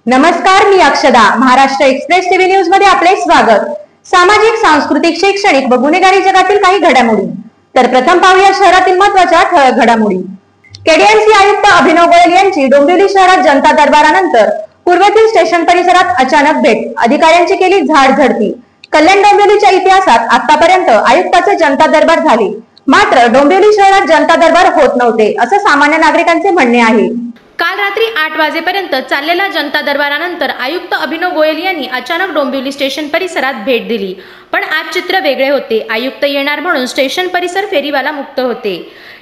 नमस्कार, मी अक्षदा. Maharashtra express TV news मध्ये आपले स्वागत. सामाजिक, सांस्कृतिक, शैक्षणिक व गुन्हेगारी जगातील काही घडामोडी. तर प्रथम पाहूया शहरातील महत्त्वाच्या ठळक घडामोडी. केडीएमसी आयुक्त अभिनव गोयल यांची डोंबिवली शहरात जनता दरबारानंतर पूर्वेतील स्टेशन परिसरात अचानक भेट. अधिकाऱ्यांची केली झाडझडती. कल्याण डोंबिवलीच्या इतिहासात आतापर्यंत आयुक्ताचे जनता दरबार झाले, मात्र डोंबिवली शहरात जनता दरबार होत नव्हते, असं सामान्य नागरिकांचे म्हणणे आहे. काल रात्री 8 वाजेपर्यंत चाललेल्या जनता दरबारानंतर आयुक्त अभिनव गोयल यांनी अचानक डोंबिवली स्टेशन परिसरात भेट दिली. पण आज चित्र वेगळे होते. आयुक्त येणार म्हणून स्टेशन परिसर फेरीवाला मुक्त होते.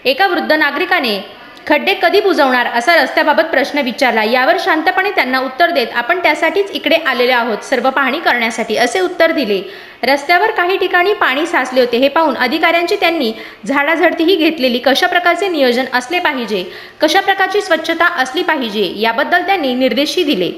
एका वृद्ध नागरिकाने खड्डे कधी बुजवणार असा रस्त्याबाबत प्रश्न विचारला. यावर शांतपणे त्यांना उत्तर देत, आपण त्यासाठीच इकडे आलेले आहोत, सर्व पाहणी करण्यासाठी, असे उत्तर दिले. रस्त्यावर काही ठिकाणी पाणी साचले होते. हे पाहून अधिकाऱ्यांची त्यांनी झाडाझडतीही घेतलेली. कशा प्रकारचे नियोजन असले पाहिजे, कशा प्रकारची स्वच्छता असली पाहिजे याबद्दल त्यांनी निर्देशही दिले.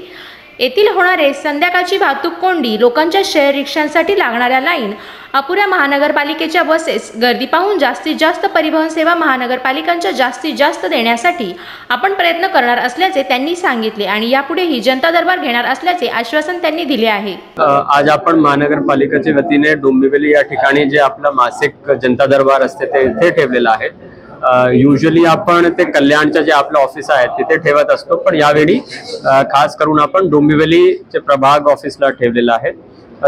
येथील होणारे संध्याकाळची वाहतूक कोंडी, लोकांच्या शेअर रिक्षांसाठी लागणाऱ्या लाईन, अपुऱ्या महानगरपालिकेच्या बसेस, गर्दी पाहून जास्तीत जास्त परिवहन सेवा महानगरपालिकांच्या जास्तीत जास्त देण्यासाठी आपण प्रयत्न करणार असल्याचे त्यांनी सांगितले आणि यापुढेही जनता दरबार घेणार असल्याचे आश्वासन त्यांनी दिले आहे. आज आपण महानगरपालिकेच्या वतीने डोंबिवली या ठिकाणी जे आपला मासिक जनता दरबार असते ते इथे ठेवलेलं आहे. युजली आपण ते कल्याणच्या जे आपलं ऑफिस आहे तिथे ठेवत असतो, पण यावेळी खास करून आपण डोंबिवलीचे प्रभाग ऑफिसला ठेवलेलं आहे.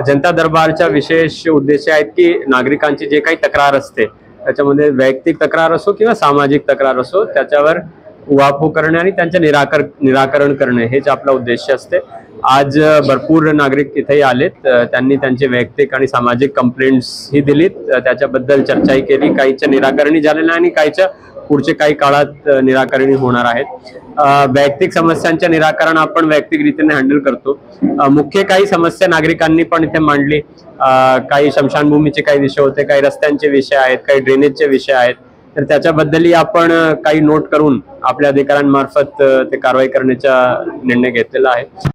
जनता दरबारच्या विशेष उद्देश आहेत की नागरिकांची जे काही तक्रार असते त्याच्यामध्ये वैयक्तिक तक्रार असो किंवा सामाजिक तक्रार असो त्याच्यावर उहापोह करणे आणि त्यांचे निराकरण करणे हेच आपला उद्देश असते. आज भरपूर नागरिक इथेही आलेत. त्यांनी त्यांचे वैयक्तिक आणि सामाजिक कंप्लेंट्स ही दिलीत, त्याच्याबद्दल चर्चाही केली. काहीच्या निराकरणी झालेलं आणि काहीच्या पुढचे काही काळात निराकरणी होणार आहेत. वैयक्तिक समस्यांचे निराकरण आपण वैयक्तिक रीतीने हँडल करतो. मुख्य काही समस्या नागरिकांनी पण इथे मांडली. काही स्मशानभूमीचे काही विषय होते, काही रस्त्यांचे विषय आहेत, काही ड्रेनेजचे विषय आहेत. तर त्याच्याबद्दलही आपण काही नोट करून आपल्या अधिकाऱ्यांमार्फत ते कारवाई करण्याचा निर्णय घेतलेला आहे.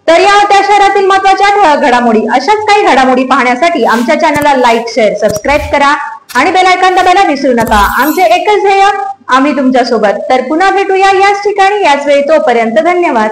तर या होत्या शहरातील महत्त्वाच्या ठळक घडामोडी. अशाच काही घडामोडी पाहण्यासाठी आमच्या चॅनलला लाईक, शेअर, सबस्क्राईब करा आणि बेल आयकॉन दाबायला विसरू नका. आमचे एकच ध्येय, आम्ही तुमच्या सोबत. तर पुन्हा भेटूया याच ठिकाणी याच वेळी. तोपर्यंत धन्यवाद.